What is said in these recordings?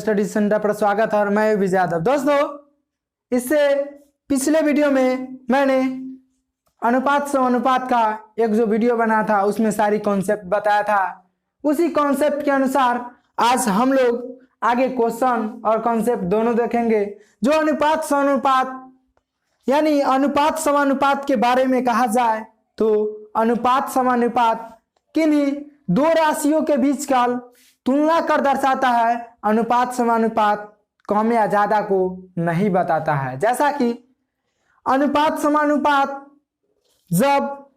Study centre पर स्वागत है और मैं विजय यादव। दोस्तों, इससे पिछले वीडियो में मैंने अनुपात समानुपात का एक जो वीडियो बनाया था उसमें सारी कॉन्सेप्ट बताया था। उसी कॉन्सेप्ट के अनुसार आज हम लोग आगे क्वेश्चन और कॉन्सेप्ट दोनों देखेंगे। जो अनुपात समानुपात यानी अनुपात समानुपात के बारे में कहा जाए तो अनुपात समानुपात किन्हीं दो राशियों के बीच का तुलना कर दर्शाता है। अनुपात समानुपात कम या ज्यादा को नहीं बताता है। जैसा कि अनुपात समानुपात जब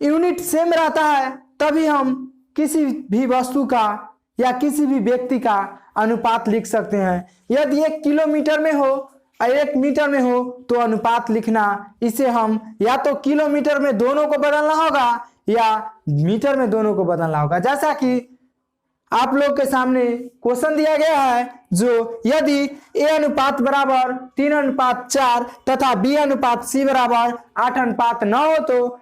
यूनिट सेम रहता है तभी हम किसी भी वस्तु का या किसी भी व्यक्ति का अनुपात लिख सकते हैं। यदि 1 किलोमीटर में हो और 1 मीटर में हो तो अनुपात लिखना, इसे हम या तो किलोमीटर में दोनों को बदलना होगा या मीटर में दोनों को बदलना होगा। जैसा कि आप लोग के सामने क्वेश्चन दिया गया है, जो यदि ए अनुपात बराबर 3:4 तथा बी अनुपात सी बराबर 8:9 हो तो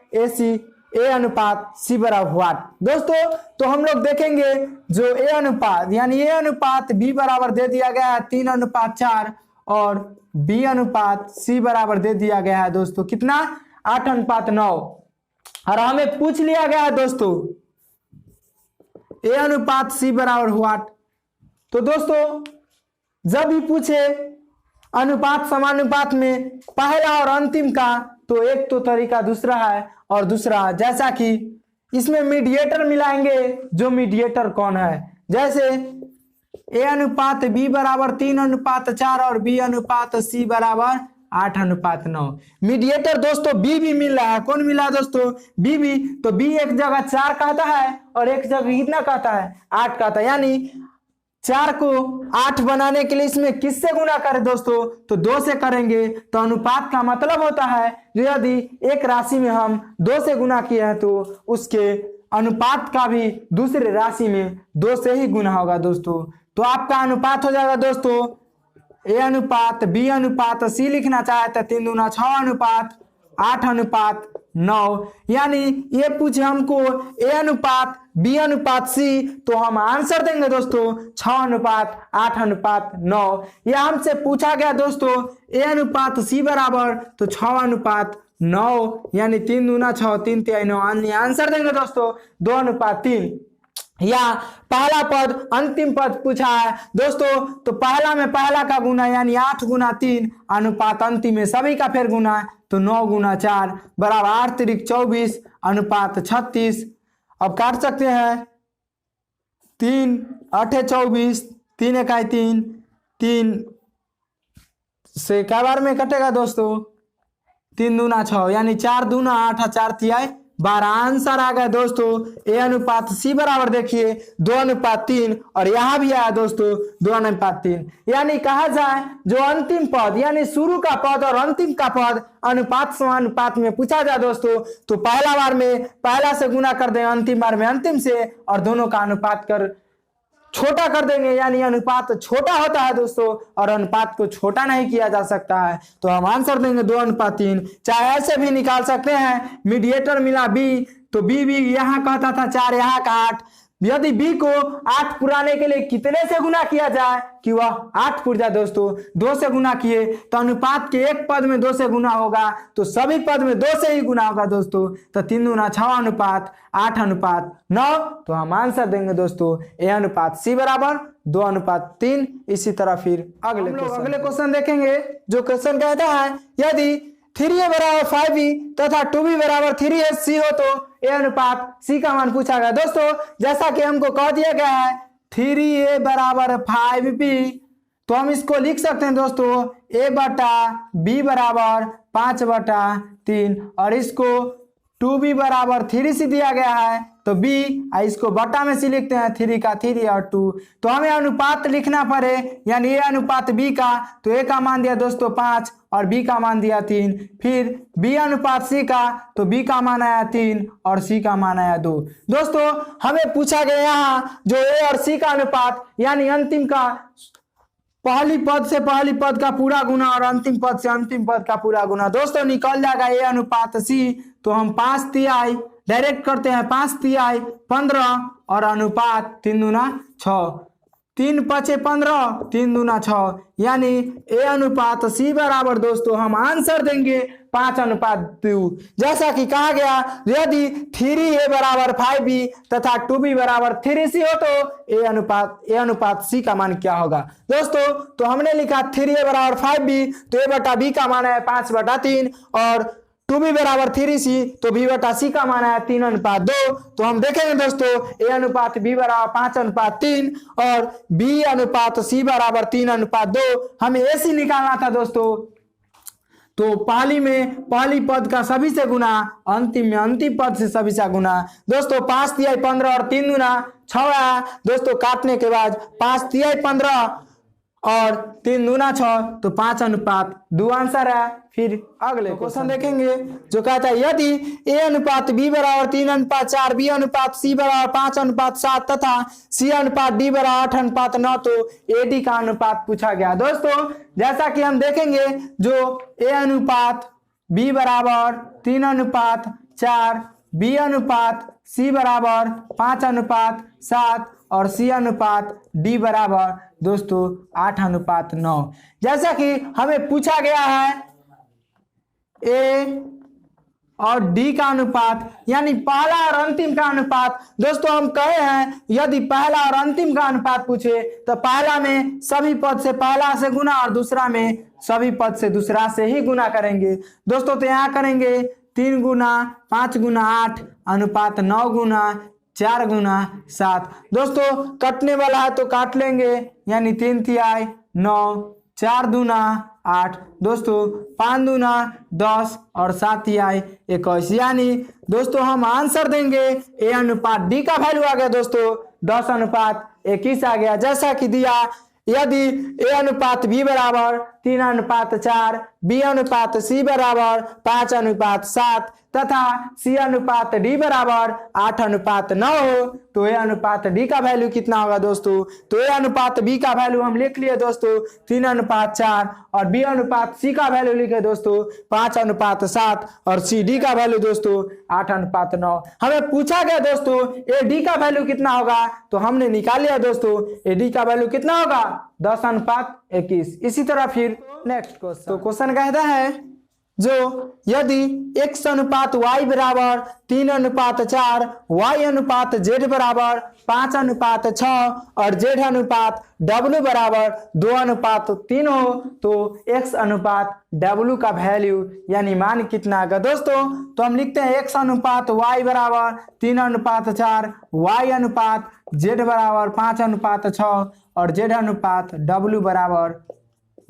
ए अनुपात सी बराबर व्हाट। दोस्तों, तो हम लोग देखेंगे जो ए अनुपात यानी ए अनुपात बी बराबर दे दिया गया है 3:4 और बी अनुपात सी बराबर दे दिया गया है दोस्तों कितना 8:9। और हमें पूछ लिया गया है दोस्तों ए अनुपात सी बराबर व्हाट। तो दोस्तों, जब भी पूछे अनुपात समानुपात में पहला और अंतिम का तो एक तो तरीका दूसरा है और दूसरा जैसा कि इसमें मीडिएटर मिलाएंगे। जो मीडिएटर कौन है, जैसे ए अनुपात बी बराबर 3:4 और बी अनुपात सी बराबर 8:9। मीडिएटर दोस्तों बी भी मिल रहा है। कौन मिला दोस्तों? बी भी। तो बी एक जगह 4 कहता है और एक जगह कितना कहता है? 8 कहता है। यानी 4 को 8 बनाने के लिए इसमें किससे गुना करें दोस्तों? तो 2 से करेंगे। तो अनुपात का मतलब होता है जो यदि एक राशि में हम 2 से गुना किए हैं तो उसके अनुपात का भी दूसरे राशि में 2 से ही गुना होगा दोस्तों। तो आपका अनुपात हो जाएगा दोस्तों ए अनुपात बी अनुपात सी लिखना चाहे तो 3 दूना 6 अनुपात 8:9। यानी ये पूछे हमको ए अनुपात बी अनुपात सी तो हम आंसर देंगे दोस्तों 6:8:9। यह हमसे पूछा गया दोस्तों ए अनुपात सी बराबर तो 6:9 यानी 3 दूना 6 3 3 9 आंसर देंगे दोस्तों 2:3। या पहला पद अंतिम पद पूछा है दोस्तों, तो पहला में पहला का गुना यानी 8:3 अनुपात अंतिम में सभी का फिर गुना तो 9:4 बराबर 8 तिरिक 24 अनुपात 36। अब काट सकते हैं 3 8 24 3 1 3 3 से कै बार में कटेगा दोस्तों? 3 दूना 6 यानी 4 दूना 8 4 तिहाई 12 आंसर आ गया दोस्तों ए अनुपात सी बराबर देखिए 2:3 और यहां भी आया दोस्तों 2:3। यानी कहा जाए जो अंतिम पद यानी शुरू का पद और अंतिम का पद अनुपात समानुपात में पूछा जाए दोस्तों तो पहला बार में पहला से गुना कर दें, अंतिम बार में अंतिम से और दोनों का अनुपात कर छोटा कर देंगे। यानी अनुपात छोटा होता है दोस्तों और अनुपात को छोटा नहीं किया जा सकता है तो हम आंसर देंगे 2:3। चाहे ऐसे भी निकाल सकते हैं, मीडिएटर मिला बी तो बी भी यहाँ कहता था 4 यहाँ का 8। यदि बी को 8 पुराने के लिए कितने से गुना किया जाए कि वह 8 पुर जाए दोस्तों? 2 से गुना किए तो अनुपात के एक पद में 2 से गुना होगा तो सभी पद में 2 से ही गुना होगा दोस्तों। तो 3 दूना 6 अनुपात 8:9 तो हम आंसर देंगे दोस्तों ए अनुपात सी बराबर 2:3। इसी तरह फिर अगले क्वेश्चन देखेंगे। जो क्वेश्चन कहता है यदि 3a बराबर 5b तथा 2b बराबर 3ac हो तो ए अनुपात सी का मान पूछा गया दोस्तों। जैसा कि हमको कह दिया गया है 3a बराबर 5b तो हम इसको लिख सकते हैं दोस्तों a/b बराबर 5/3 और इसको 2b बराबर 3c दिया गया है तो b इसको बटा में सी लिखते हैं 3 का 3 और 2। तो हमें अनुपात लिखना पड़े यानी ए अनुपात b का तो a का मान दिया दोस्तों 5 और b का मान दिया 3। फिर b अनुपात c का तो b का मान आया 3 और c का मान आया 2। दोस्तों, हमें पूछा गया यहाँ जो a और c का अनुपात यानी अंतिम का पहली पद से पहली पद का पूरा गुना और अंतिम पद से अंतिम पद का पूरा गुना दोस्तों निकल जाएगा ए अनुपात सी। तो हम 5 तिहाई डायरेक्ट करते हैं 5 तिहाई 15 और अनुपात 3 दूना 6 3 5 15, 3 दूना 6, यानी ए अनुपात सी बराबर दोस्तों हम आंसर देंगे 5:2। जैसा कि कहा गया यदि 3a बराबर 5b तथा 2b बराबर 3c हो तो ए अनुपात सी का मान क्या होगा दोस्तों। तो हमने लिखा 3a बराबर 5b, तो a बटा b का मान है 5/3, और 2b बराबर 3c, तो b बटा c का मान है 3:2। तो हम देखेंगे दोस्तों a अनुपात b बराबर 5:3 और b अनुपात c बराबर 3:2। हमें ac निकालना था दोस्तों। तो पहली पद का सभी से गुना, अंतिम में अंतिम पद से सभी से गुना। दोस्तों 5 तिहाई 15 और 3 दूना 6 आया दोस्तों। काटने के बाद 5 तिहाई 15 और 3 दूना 6, तो 5:2 आंसर है। फिर अगले क्वेश्चन देखेंगे जो कहता है यदि ए अनुपात बी बराबर 3:4, बी अनुपात सी बराबर 5:7 तथा सी अनुपात डी बराबर 8:9, तो ए डी का अनुपात पूछा गया दोस्तों। जैसा कि हम देखेंगे जो ए अनुपात बी बराबर 3:4, बी अनुपात सी बराबर 5:7 और सी अनुपात डी बराबर दोस्तों 8:9। जैसा कि हमें पूछा गया है ए और डी का अनुपात, यानी पहला और अंतिम का अनुपात। दोस्तों हम कहे हैं यदि पहला और अंतिम का अनुपात पूछे तो पहला में सभी पद से पहला से गुना और दूसरा में सभी पद से दूसरा से ही गुना करेंगे दोस्तों। तो यहाँ करेंगे 3 गुना 5 गुना 8 अनुपात 9 गुना 4 गुना 7। दोस्तों कटने वाला है तो काट लेंगे, यानी 3 तिहाई 9, 4 दूना 8 दोस्तों, 5 दूना 10 और 7 तिहाई 21, यानी दोस्तों हम आंसर देंगे ए अनुपात डी का वैल्यू आ गया दोस्तों 10:21 आ गया। जैसा कि दिया यदि ए अनुपात बी बराबर 3:4, बी अनुपात सी बराबर 5:7 तथा सी अनुपात डी बराबर 8:9 हो, तो ए अनुपात डी का वैल्यू कितना होगा दोस्तों। तो ए अनुपात बी का वैल्यू हम लिख लिए दोस्तों 3:4 और बी अनुपात सी का वैल्यू लिखे दोस्तों 5:7 और सी डी का वैल्यू दोस्तों 8:9। हमें पूछा गया दोस्तों ए डी का वैल्यू कितना होगा, तो हमने निकाल लिया दोस्तों ए डी का वैल्यू कितना होगा 10:21। इसी तरह फिर नेक्स्ट क्वेश्चन, तो क्वेश्चन कहता है जो यदि x अनुपात y बराबर 3:4, y अनुपात z बराबर 5:6 और z अनुपात w बराबर 2:3 हो, तो x अनुपात w का वैल्यू यानी मान कितना आएगा दोस्तों। तो हम लिखते हैं x अनुपात y बराबर 3:4, y अनुपात z बराबर 5:6 और z अनुपात w बराबर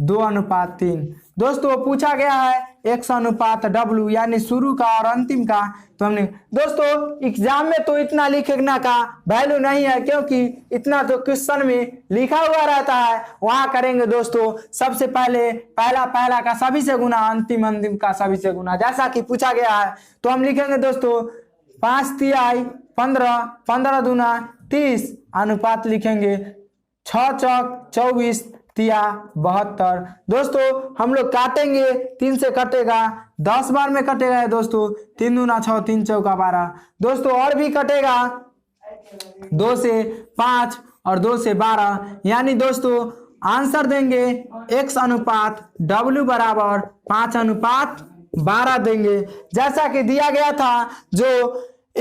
2:3। दोस्तों पूछा गया है x अनुपात w यानी शुरू का और अंतिम का। तो हमने दोस्तों एग्जाम में तो इतना लिखने का वैल्यू नहीं है, क्योंकि इतना तो क्वेश्चन में लिखा हुआ रहता है। वहां करेंगे दोस्तों सबसे पहले पहला का सभी से गुना, अंतिम का सभी से गुना, जैसा कि पूछा गया है। तो हम लिखेंगे दोस्तों 5 तिहाई 15, 15 दूना 30 अनुपात लिखेंगे 6 चौक 24 तिया 72। दोस्तों हम लोग काटेंगे, 3 से कटेगा 10 बार में कटेगा दोस्तों, 3 दूना 6, 3 चौका 12। दोस्तों और भी कटेगा 2 से 5 और 2 से 12, यानी दोस्तों आंसर देंगे x अनुपात w बराबर 5:12 देंगे। जैसा कि दिया गया था जो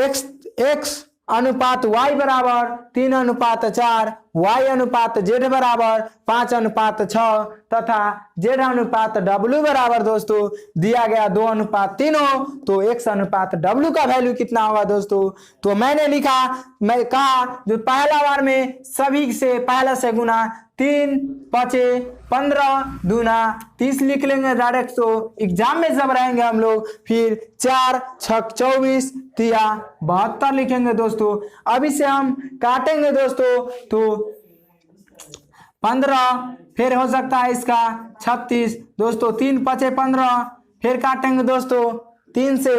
x अनुपात y बराबर 3:4, y अनुपात z बराबर 5:6 तथा z अनुपात w बराबर दोस्तों दिया गया 2:3 हो, तो x अनुपात w का वैल्यू कितना होगा दोस्तों। तो मैं कहा जो पहला बार में सभी से पहला से गुना 3 5 15 दूना 30 लिख लेंगे डायरेक्ट। तो एग्जाम में जब रहेंगे हम लोग फिर 4 6 24 तिया 72 लिखेंगे दोस्तों। अभी से हम काटेंगे दोस्तों, तो 15 फिर हो सकता है इसका 36 दोस्तों, 3 5 15 फिर काटेंगे दोस्तों 3 से,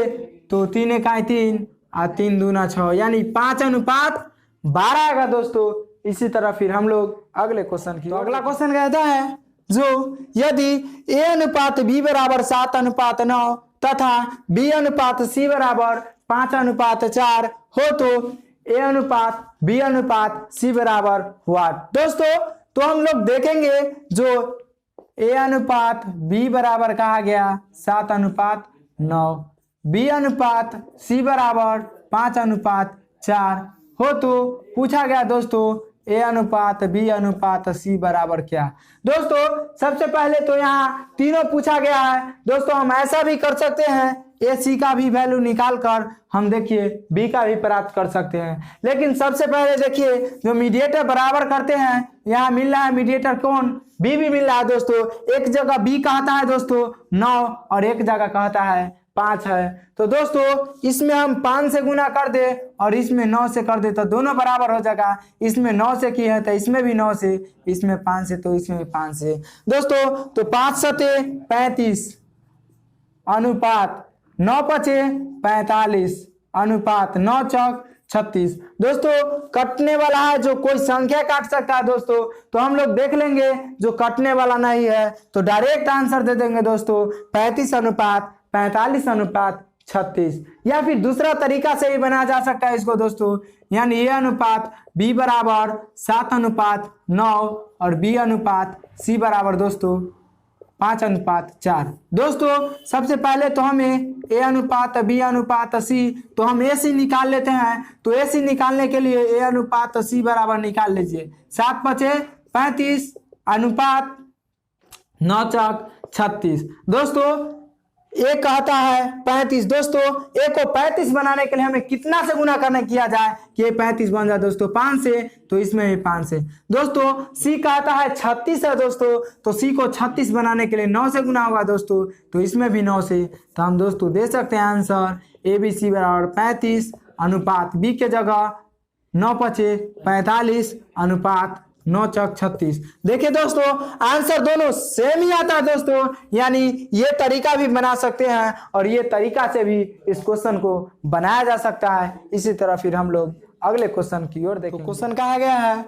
तो 3 1 3 और 3 दूना 6, यानी 5:12 आएगा दोस्तों। इसी तरह फिर हम लोग अगले क्वेश्चन की, तो अगला क्वेश्चन कहता है जो यदि a अनुपात b बराबर 7:9 तथा b अनुपात c बराबर 5:4 हो, तो ए अनुपात बी अनुपात सी बराबर हुआ। दोस्तों तो हम लोग देखेंगे जो ए अनुपात बी बराबर कहा गया 7:9, बी अनुपात सी बराबर 5:4 हो तो पूछा गया दोस्तों ए अनुपात बी अनुपात सी बराबर क्या। दोस्तों सबसे पहले तो यहाँ तीनों पूछा गया है। दोस्तों हम ऐसा भी कर सकते हैं ए सी का भी वैल्यू निकाल कर हम देखिए बी का भी प्राप्त कर सकते हैं, लेकिन सबसे पहले देखिए जो मीडिएटर बराबर करते हैं यहाँ मिल रहा है मीडिएटर कौन बी भी मिल रहा है। दोस्तों एक जगह बी कहता है दोस्तों 9 और एक जगह कहता है 5 है, तो दोस्तों इसमें हम 5 से गुना कर दे और इसमें 9 से कर दे तो दोनों बराबर हो जाएगा। इसमें 9 से की है तो इसमें भी 9 से, इसमें 5 से तो इसमें भी 5 से। दोस्तों तो 5 सते 35 अनुपात 9 पचे 45 अनुपात 9 चौक 36। दोस्तों कटने वाला है जो कोई संख्या काट सकता है दोस्तों, तो हम लोग देख लेंगे जो कटने वाला नहीं है तो डायरेक्ट आंसर दे देंगे दोस्तों 35 अनुपात 45 अनुपात 36। या फिर दूसरा तरीका से भी बनाया जा सकता है इसको दोस्तों, यानी ए अनुपात बी बराबर 7:9 और बी अनुपात सी बराबर दोस्तों 5:4। दोस्तों सबसे पहले तो हमें ए अनुपात बी अनुपात सी, तो हम ए सी निकाल लेते हैं। तो ए सी निकालने के लिए ए अनुपात सी बराबर निकाल लीजिए 7 पचे 35 अनुपात 9 चौक 36। दोस्तों ए कहता है 35। दोस्तों ए को 35 बनाने के लिए हमें कितना से गुना करने किया जाए कि 35 बन जाए दोस्तों 5 से, तो इसमें भी 5 से। दोस्तों सी कहता है 36 है दोस्तों, तो सी को 36 बनाने के लिए 9 से गुना होगा दोस्तों, तो इसमें भी 9 से। तो हम दोस्तों दे सकते हैं आंसर ए बी सी बराबर 35 अनुपात बी के जगह 9 पचे 45 अनुपात 9 चौक 36। देखिए दोस्तों आंसर दोनों सेम ही आता है दोस्तों, यानी ये तरीका भी बना सकते हैं और ये तरीका से भी इस क्वेश्चन को बनाया जा सकता है। इसी तरह फिर हम लोग अगले क्वेश्चन की ओर देखेंगे। क्वेश्चन कहा गया है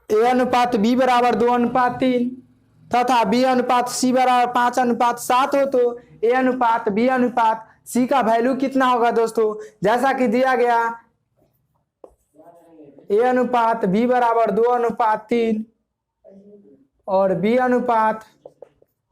ए अनुपात बी बराबर 2:3 तथा बी अनुपात सी बराबर 5:7 हो तो ए अनुपात बी अनुपात सी का वैल्यू कितना होगा। दोस्तों जैसा कि दिया गया ए अनुपात बी बराबर 2:3 और बी अनुपात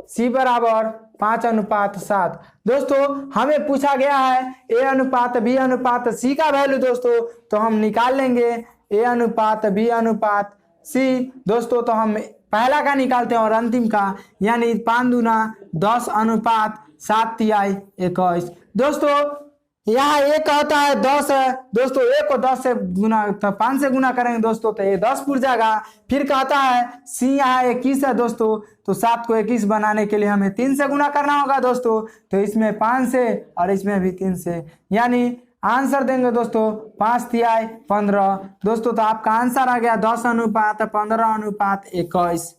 सी बराबर 5:7। दोस्तों हमें पूछा गया है ए अनुपात बी अनुपात सी का वैल्यू दोस्तों, तो हम निकाल लेंगे ए अनुपात बी अनुपात सी। दोस्तों तो हम पहला का निकालते हैं और अंतिम का, यानी 5 दूना 10 अनुपात 7 तिहाई 21। दोस्तों यहाँ ए कहता है 10 है दोस्तों, ए को 10 से गुना तो 5 से गुना करेंगे दोस्तों तो ये 10 पुर जाएगा। फिर कहता है सी यहाँ 21 है दोस्तों, तो 7 को 21 बनाने के लिए हमें 3 से गुना करना होगा दोस्तों, तो इसमें 5 से और इसमें भी 3 से, यानी आंसर देंगे दोस्तों 5 तिहाई 15। दोस्तों तो आपका आंसर आ गया 10 अनुपात 15 अनुपात 21।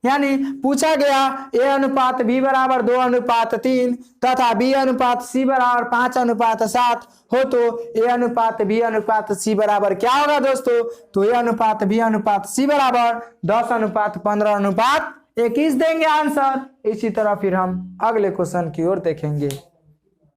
यानी पूछा गया ए अनुपात बी बराबर 2:3 तथा बी अनुपात सी बराबर 5:7 हो तो ए अनुपात बी अनुपात सी बराबर क्या होगा दोस्तों। तो ए अनुपात बी अनुपात सी बराबर 10 अनुपात 15 अनुपात 21 देंगे आंसर। इसी तरह फिर हम अगले क्वेश्चन की ओर देखेंगे।